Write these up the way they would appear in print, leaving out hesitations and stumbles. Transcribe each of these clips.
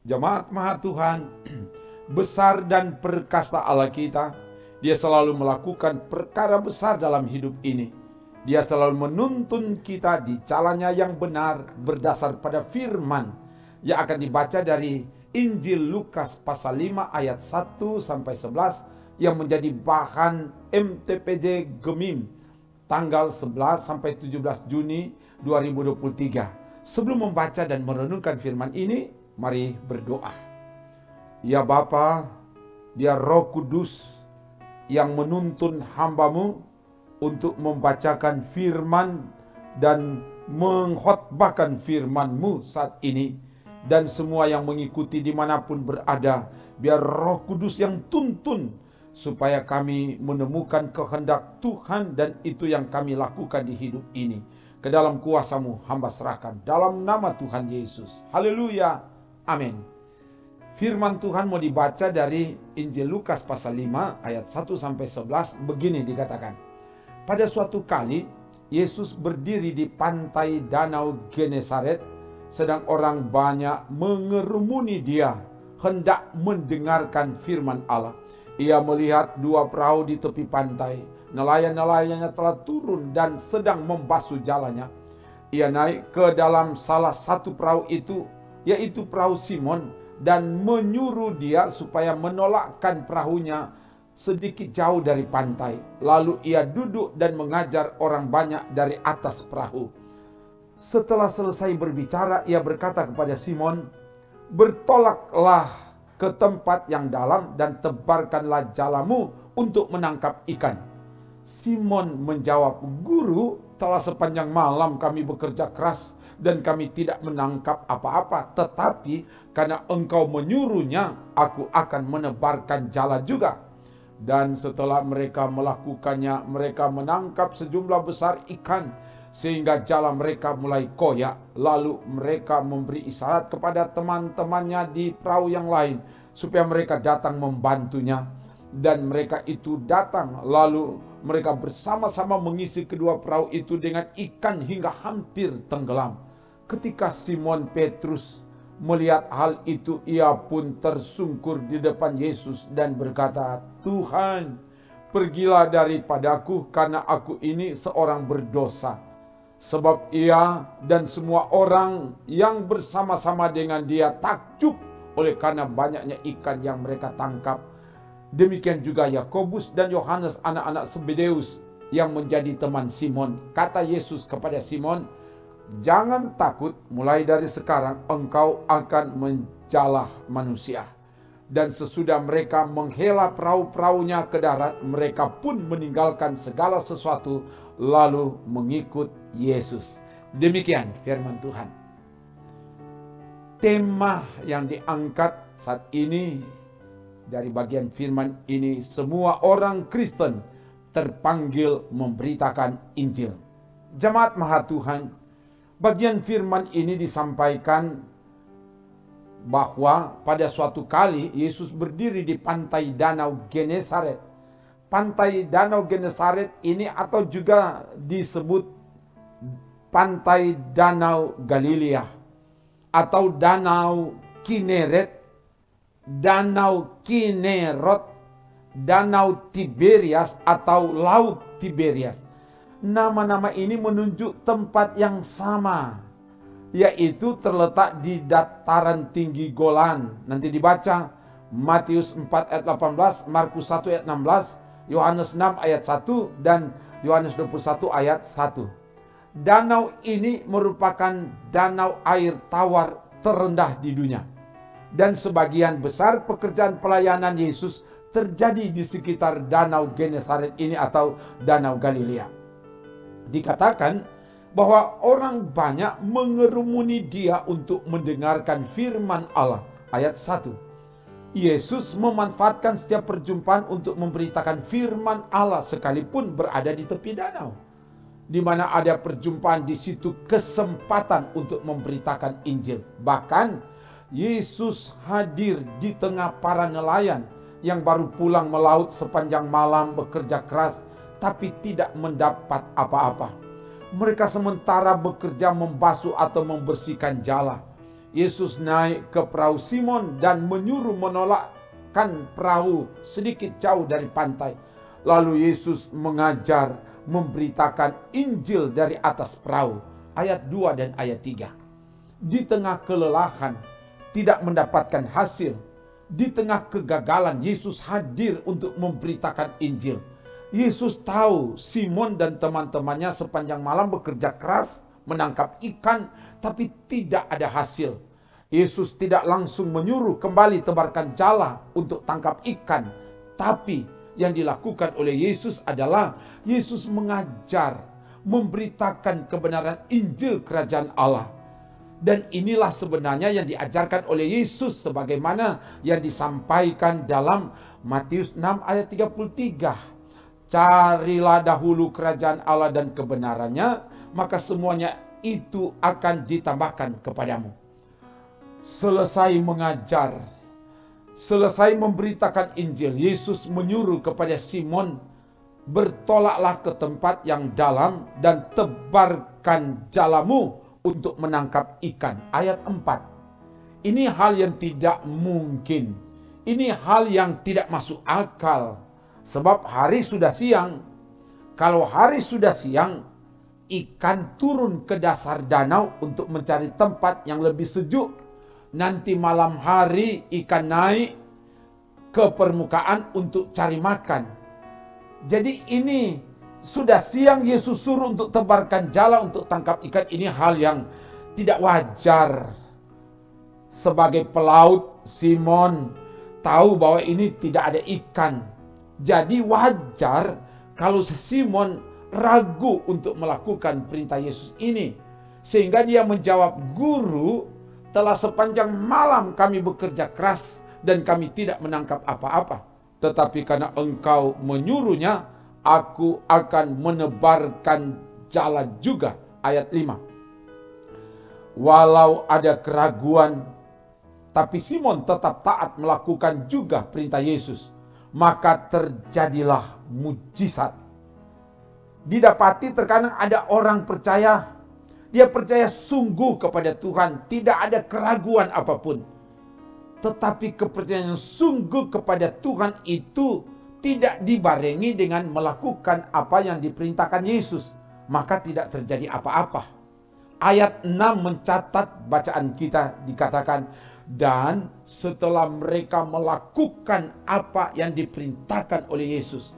Jemaat Maha Tuhan, besar dan perkasa Allah kita. Dia selalu melakukan perkara besar dalam hidup ini. Dia selalu menuntun kita di jalannya yang benar berdasar pada firman yang akan dibaca dari Injil Lukas pasal 5 ayat 1 sampai 11 yang menjadi bahan MTPJ Gemim tanggal 11 sampai 17 Juni 2023. Sebelum membaca dan merenungkan firman ini, mari berdoa. Ya Bapa, biar Roh Kudus yang menuntun hamba-Mu untuk membacakan firman dan mengkhotbahkan firman-Mu saat ini, dan semua yang mengikuti dimanapun berada, biar Roh Kudus yang tuntun supaya kami menemukan kehendak Tuhan, dan itu yang kami lakukan di hidup ini. Ke dalam kuasa-Mu hamba serahkan dalam nama Tuhan Yesus. Haleluya. Amin. Firman Tuhan mau dibaca dari Injil Lukas pasal 5 ayat 1 sampai 11. Begini dikatakan. Pada suatu kali Yesus berdiri di pantai danau Genesaret, sedang orang banyak mengerumuni Dia hendak mendengarkan firman Allah. Ia melihat dua perahu di tepi pantai. Nelayan-nelayannya telah turun dan sedang membasuh jalannya. Ia naik ke dalam salah satu perahu itu, yaitu perahu Simon, dan menyuruh dia supaya menolakkan perahunya sedikit jauh dari pantai. Lalu ia duduk dan mengajar orang banyak dari atas perahu. Setelah selesai berbicara, ia berkata kepada Simon, "Bertolaklah ke tempat yang dalam dan tebarkanlah jalamu untuk menangkap ikan." Simon menjawab, "Guru, telah sepanjang malam kami bekerja keras dan kami tidak menangkap apa-apa. Tetapi karena Engkau menyuruhnya, aku akan menebarkan jala juga." Dan setelah mereka melakukannya, mereka menangkap sejumlah besar ikan sehingga jala mereka mulai koyak. Lalu mereka memberi isyarat kepada teman-temannya di perahu yang lain supaya mereka datang membantunya. Dan mereka itu datang, lalu mereka bersama-sama mengisi kedua perahu itu dengan ikan hingga hampir tenggelam. Ketika Simon Petrus melihat hal itu, ia pun tersungkur di depan Yesus dan berkata, "Tuhan, pergilah daripadaku karena aku ini seorang berdosa." Sebab ia dan semua orang yang bersama-sama dengan dia takjub oleh karena banyaknya ikan yang mereka tangkap. Demikian juga Yakobus dan Yohanes anak-anak Zebedeus yang menjadi teman Simon. Kata Yesus kepada Simon, "Jangan takut, mulai dari sekarang engkau akan menjala manusia." Dan sesudah mereka menghela perahu-perahunya ke darat, mereka pun meninggalkan segala sesuatu lalu mengikut Yesus. Demikian firman Tuhan. Tema yang diangkat saat ini dari bagian firman ini, semua orang Kristen terpanggil memberitakan Injil. Jemaat Maha Tuhan, bagian firman ini disampaikan bahwa pada suatu kali Yesus berdiri di pantai danau Genesaret. Pantai danau Genesaret ini atau juga disebut pantai danau Galilea atau danau Kineret, danau Kinerot, danau Tiberias atau laut Tiberias. Nama-nama ini menunjuk tempat yang sama, yaitu terletak di dataran tinggi Golan. Nanti dibaca Matius 4 ayat 18, Markus 1 ayat 16, Yohanes 6 ayat 1, dan Yohanes 21 ayat 1. Danau ini merupakan danau air tawar terendah di dunia. Dan sebagian besar pekerjaan pelayanan Yesus terjadi di sekitar danau Genesaret ini atau danau Galilea. Dikatakan bahwa orang banyak mengerumuni Dia untuk mendengarkan firman Allah. Ayat 1. Yesus memanfaatkan setiap perjumpaan untuk memberitakan firman Allah sekalipun berada di tepi danau. Di mana ada perjumpaan, di situ kesempatan untuk memberitakan Injil. Bahkan Yesus hadir di tengah para nelayan yang baru pulang melaut sepanjang malam bekerja keras tapi tidak mendapat apa-apa. Mereka sementara bekerja membasuh atau membersihkan jala. Yesus naik ke perahu Simon dan menyuruh menolakkan perahu sedikit jauh dari pantai. Lalu Yesus mengajar, memberitakan Injil dari atas perahu. Ayat 2 dan ayat 3. Di tengah kelelahan, tidak mendapatkan hasil, di tengah kegagalan, Yesus hadir untuk memberitakan Injil. Yesus tahu Simon dan teman-temannya sepanjang malam bekerja keras menangkap ikan, tapi tidak ada hasil. Yesus tidak langsung menyuruh kembali tebarkan jala untuk tangkap ikan, tapi yang dilakukan oleh Yesus adalah Yesus mengajar, memberitakan kebenaran Injil Kerajaan Allah. Dan inilah sebenarnya yang diajarkan oleh Yesus sebagaimana yang disampaikan dalam Matius 6 ayat 33. Carilah dahulu kerajaan Allah dan kebenarannya, maka semuanya itu akan ditambahkan kepadamu. Selesai mengajar, selesai memberitakan Injil, Yesus menyuruh kepada Simon, bertolaklah ke tempat yang dalam dan tebarkan jalamu untuk menangkap ikan. Ayat 4. Ini hal yang tidak mungkin. Ini hal yang tidak masuk akal. Sebab hari sudah siang. Kalau hari sudah siang, ikan turun ke dasar danau untuk mencari tempat yang lebih sejuk. Nanti malam hari ikan naik ke permukaan untuk cari makan. Jadi ini sudah siang Yesus suruh untuk tebarkan jala untuk tangkap ikan. Ini hal yang tidak wajar. Sebagai pelaut, Simon tahu bahwa ini tidak ada ikan. Jadi wajar kalau Simon ragu untuk melakukan perintah Yesus ini. Sehingga dia menjawab, "Guru, telah sepanjang malam kami bekerja keras dan kami tidak menangkap apa-apa. Tetapi karena engkau menyuruhnya, aku akan menebarkan jala juga." Ayat 5. Walau ada keraguan, tapi Simon tetap taat melakukan juga perintah Yesus. Maka terjadilah mujizat. Didapati terkadang ada orang percaya, dia percaya sungguh kepada Tuhan, tidak ada keraguan apapun. Tetapi kepercayaan yang sungguh kepada Tuhan itu tidak dibarengi dengan melakukan apa yang diperintahkan Yesus, maka tidak terjadi apa-apa. Ayat 6 mencatat bacaan kita, dikatakan, dan setelah mereka melakukan apa yang diperintahkan oleh Yesus,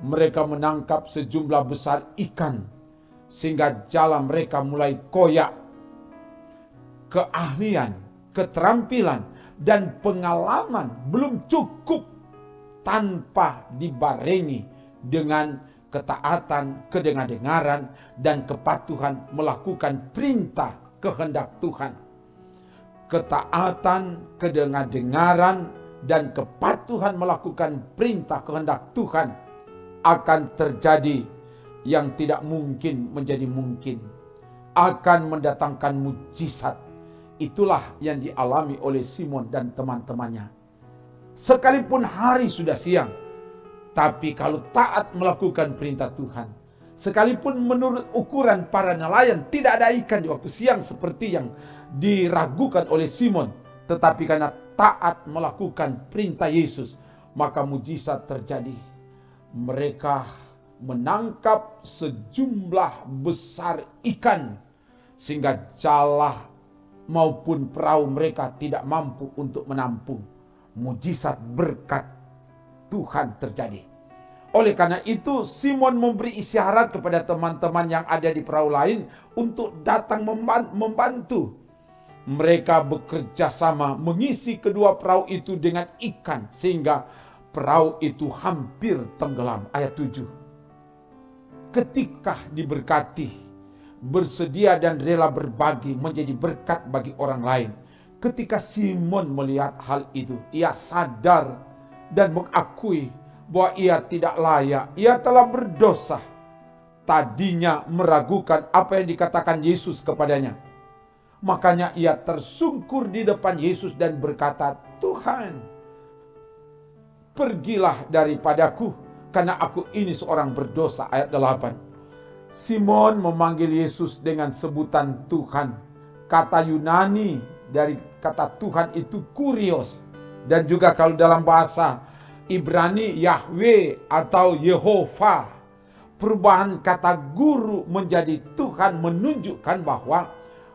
mereka menangkap sejumlah besar ikan, sehingga jala mereka mulai koyak. Keahlian, keterampilan, dan pengalaman belum cukup tanpa dibarengi dengan ketaatan, kedengaran, dan kepatuhan melakukan perintah kehendak Tuhan. Ketaatan, kedengaran, dan kepatuhan melakukan perintah kehendak Tuhan akan terjadi. Yang tidak mungkin menjadi mungkin, akan mendatangkan mujizat. Itulah yang dialami oleh Simon dan teman-temannya. Sekalipun hari sudah siang, tapi kalau taat melakukan perintah Tuhan, sekalipun menurut ukuran para nelayan tidak ada ikan di waktu siang seperti yang diragukan oleh Simon, tetapi karena taat melakukan perintah Yesus, maka mujizat terjadi. Mereka menangkap sejumlah besar ikan sehingga jala maupun perahu mereka tidak mampu untuk menampung. Mujizat berkat Tuhan terjadi. Oleh karena itu Simon memberi isyarat kepada teman-teman yang ada di perahu lain untuk datang membantu. Mereka bekerja sama mengisi kedua perahu itu dengan ikan sehingga perahu itu hampir tenggelam. Ayat 7. Ketika diberkati, bersedia dan rela berbagi menjadi berkat bagi orang lain. Ketika Simon melihat hal itu, ia sadar dan mengakui bahwa ia tidak layak, ia telah berdosa. Tadinya meragukan apa yang dikatakan Yesus kepadanya. Makanya ia tersungkur di depan Yesus dan berkata, "Tuhan, pergilah daripadaku, karena aku ini seorang berdosa." Ayat 8. Simon memanggil Yesus dengan sebutan Tuhan. Kata Yunani dari kata Tuhan itu kurios. Dan juga kalau dalam bahasa Ibrani Yahweh atau Yehova, perubahan kata guru menjadi Tuhan menunjukkan bahwa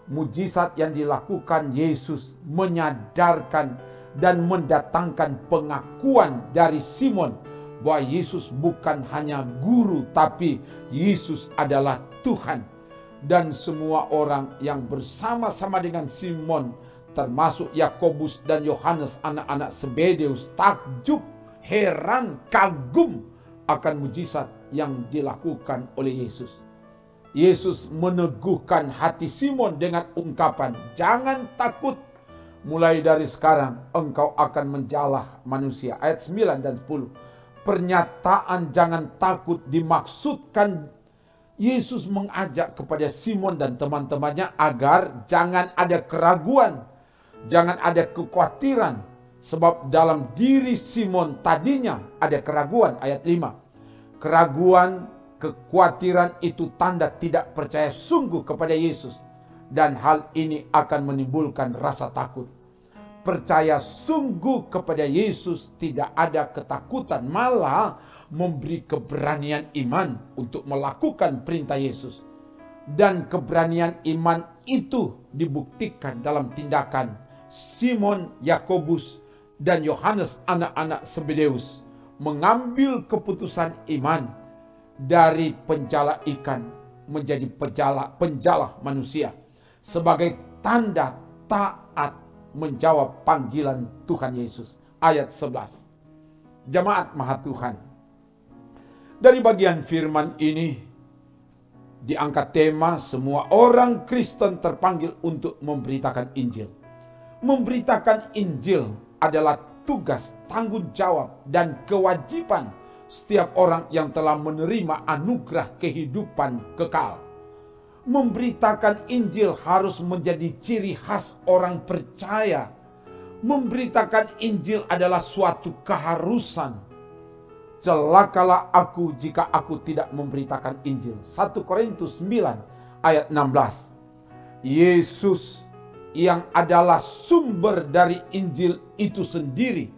mujizat yang dilakukan Yesus menyadarkan dan mendatangkan pengakuan dari Simon bahwa Yesus bukan hanya guru, tapi Yesus adalah Tuhan. Dan semua orang yang bersama-sama dengan Simon, termasuk Yakobus dan Yohanes anak-anak Zebedeus, takjub, heran, kagum akan mujizat yang dilakukan oleh Yesus. Yesus meneguhkan hati Simon dengan ungkapan, "Jangan takut, mulai dari sekarang engkau akan menjala manusia." Ayat 9 dan 10. Pernyataan jangan takut dimaksudkan Yesus mengajak kepada Simon dan teman-temannya agar jangan ada keraguan, jangan ada kekhawatiran. Sebab dalam diri Simon tadinya ada keraguan. Ayat 5. Keraguan, kekhawatiran itu tanda tidak percaya sungguh kepada Yesus. Dan hal ini akan menimbulkan rasa takut. Percaya sungguh kepada Yesus tidak ada ketakutan, malah memberi keberanian iman untuk melakukan perintah Yesus. Dan keberanian iman itu dibuktikan dalam tindakan Simon, Yakobus, dan Yohanes anak-anak Zebedeus mengambil keputusan iman dari penjala ikan menjadi penjala manusia sebagai tanda taat menjawab panggilan Tuhan Yesus. Ayat 11. Jemaat Maha Tuhan, dari bagian firman ini diangkat tema semua orang Kristen terpanggil untuk memberitakan Injil. Memberitakan Injil adalah tugas, tanggung jawab, dan kewajiban setiap orang yang telah menerima anugerah kehidupan kekal. Memberitakan Injil harus menjadi ciri khas orang percaya. Memberitakan Injil adalah suatu keharusan. Celakalah aku jika aku tidak memberitakan Injil. 1 Korintus 9 ayat 16. Yesus yang adalah sumber dari Injil itu sendiri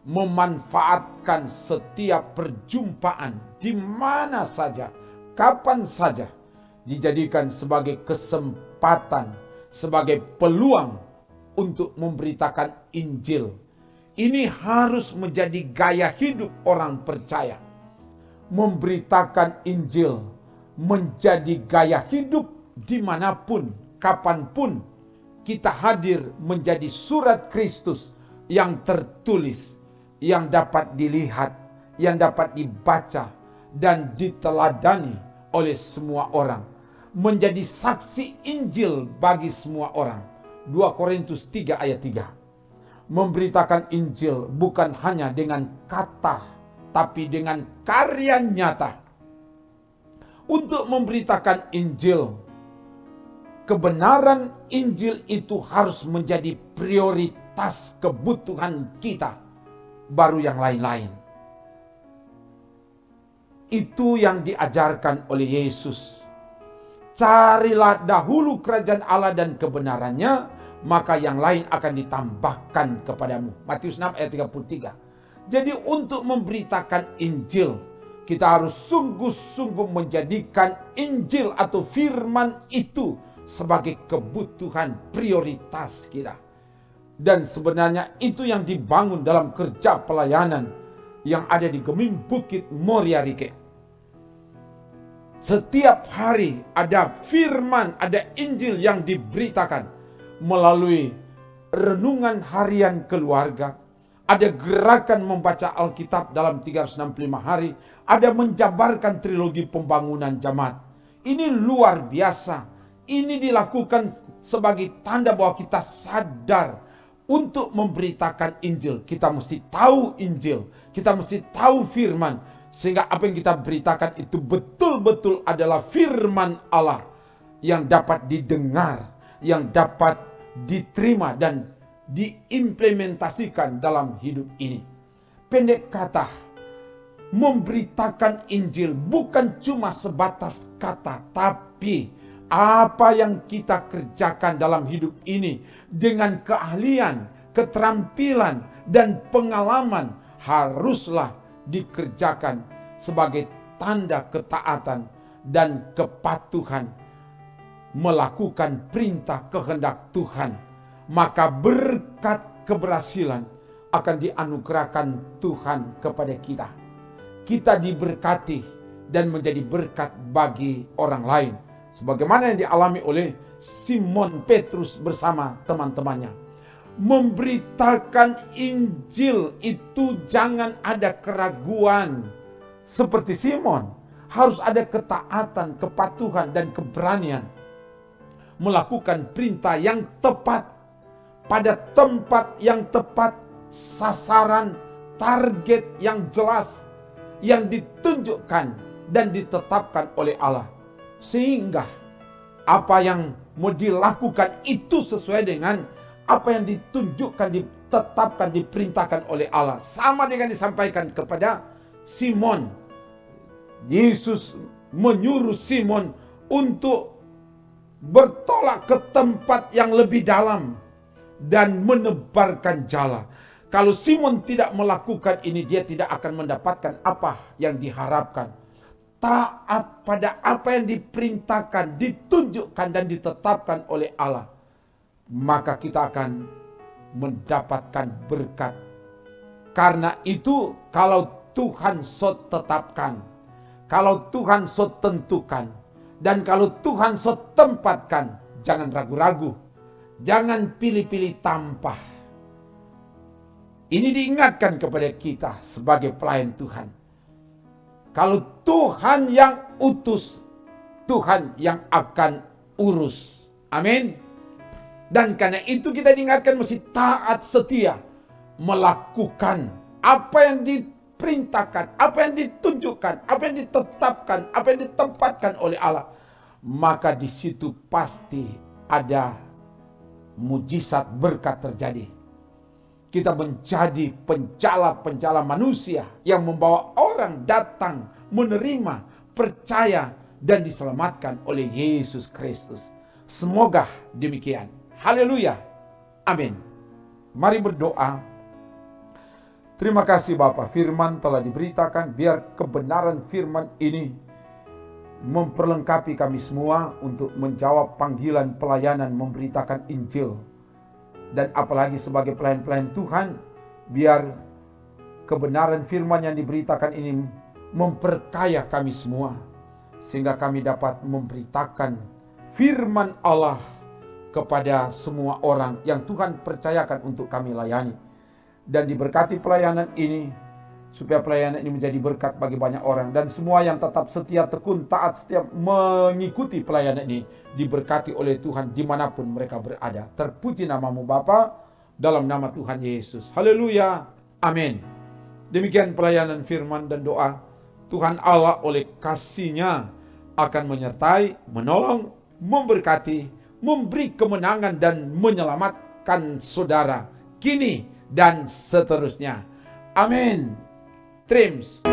memanfaatkan setiap perjumpaan di mana saja, kapan saja, dijadikan sebagai kesempatan, sebagai peluang untuk memberitakan Injil. Ini harus menjadi gaya hidup orang percaya. Memberitakan Injil menjadi gaya hidup dimanapun, kapanpun kita hadir, menjadi surat Kristus yang tertulis, yang dapat dilihat, yang dapat dibaca, dan diteladani oleh semua orang. Menjadi saksi Injil bagi semua orang. 2 Korintus 3 ayat 3. Memberitakan Injil bukan hanya dengan kata, tapi dengan karya nyata. Untuk memberitakan Injil, kebenaran Injil itu harus menjadi prioritas kebutuhan kita, baru yang lain-lain. Itu yang diajarkan oleh Yesus. Carilah dahulu kerajaan Allah dan kebenarannya, maka yang lain akan ditambahkan kepadamu. Matius 6 ayat 33. Jadi untuk memberitakan Injil, kita harus sungguh-sungguh menjadikan Injil atau firman itu sebagai kebutuhan prioritas kita. Dan sebenarnya itu yang dibangun dalam kerja pelayanan yang ada di Gemim Bukit Moria Rike. Setiap hari ada firman, ada Injil yang diberitakan melalui renungan harian keluarga. Ada gerakan membaca Alkitab dalam 365 hari. Ada menjabarkan trilogi pembangunan jemaat. Ini luar biasa. Ini dilakukan sebagai tanda bahwa kita sadar untuk memberitakan Injil. Kita mesti tahu Injil. Kita mesti tahu firman. Sehingga apa yang kita beritakan itu betul-betul adalah firman Allah yang dapat didengar, yang dapat diterima dan diimplementasikan dalam hidup ini. Pendek kata, memberitakan Injil bukan cuma sebatas kata, tapi apa yang kita kerjakan dalam hidup ini dengan keahlian, keterampilan, dan pengalaman haruslah dikerjakan sebagai tanda ketaatan dan kepatuhan melakukan perintah kehendak Tuhan. Maka berkat keberhasilan akan dianugerahkan Tuhan kepada kita. Kita diberkati dan menjadi berkat bagi orang lain, sebagaimana yang dialami oleh Simon Petrus bersama teman-temannya. Memberitakan Injil itu jangan ada keraguan. Seperti Simon, harus ada ketaatan, kepatuhan, dan keberanian melakukan perintah yang tepat pada tempat yang tepat, sasaran, target yang jelas yang ditunjukkan dan ditetapkan oleh Allah, sehingga apa yang mau dilakukan itu sesuai dengan apa yang ditunjukkan, ditetapkan, diperintahkan oleh Allah. Sama dengan disampaikan kepada Simon. Yesus menyuruh Simon untuk bertolak ke tempat yang lebih dalam dan menebarkan jala. Kalau Simon tidak melakukan ini, dia tidak akan mendapatkan apa yang diharapkan. Taat pada apa yang diperintahkan, ditunjukkan, dan ditetapkan oleh Allah, maka kita akan mendapatkan berkat. Karena itu, kalau Tuhan so tetapkan, kalau Tuhan so tentukan, dan kalau Tuhan so tempatkan, jangan ragu-ragu, jangan pilih-pilih tampah. Ini diingatkan kepada kita sebagai pelayan Tuhan. Kalau Tuhan yang utus, Tuhan yang akan urus. Amin. Dan karena itu kita diingatkan mesti taat setia melakukan apa yang diperintahkan, apa yang ditunjukkan, apa yang ditetapkan, apa yang ditempatkan oleh Allah. Maka di situ pasti ada mujizat, berkat terjadi. Kita menjadi penjala-penjala manusia yang membawa orang datang, menerima, percaya, dan diselamatkan oleh Yesus Kristus. Semoga demikian. Haleluya. Amin. Mari berdoa. Terima kasih Bapa, firman telah diberitakan. Biar kebenaran firman ini memperlengkapi kami semua untuk menjawab panggilan pelayanan memberitakan Injil. Dan apalagi sebagai pelayan-pelayan Tuhan, biar kebenaran firman yang diberitakan ini memperkaya kami semua, sehingga kami dapat memberitakan firman Allah kepada semua orang yang Tuhan percayakan untuk kami layani. Dan diberkati pelayanan ini, supaya pelayanan ini menjadi berkat bagi banyak orang. Dan semua yang tetap setia, tekun, taat, setiap mengikuti pelayanan ini diberkati oleh Tuhan dimanapun mereka berada. Terpuji namamu Bapa, dalam nama Tuhan Yesus. Haleluya. Amin. Demikian pelayanan firman dan doa. Tuhan Allah oleh kasih-Nya akan menyertai, menolong, memberkati, memberi kemenangan dan menyelamatkan saudara kini dan seterusnya. Amin. Trims.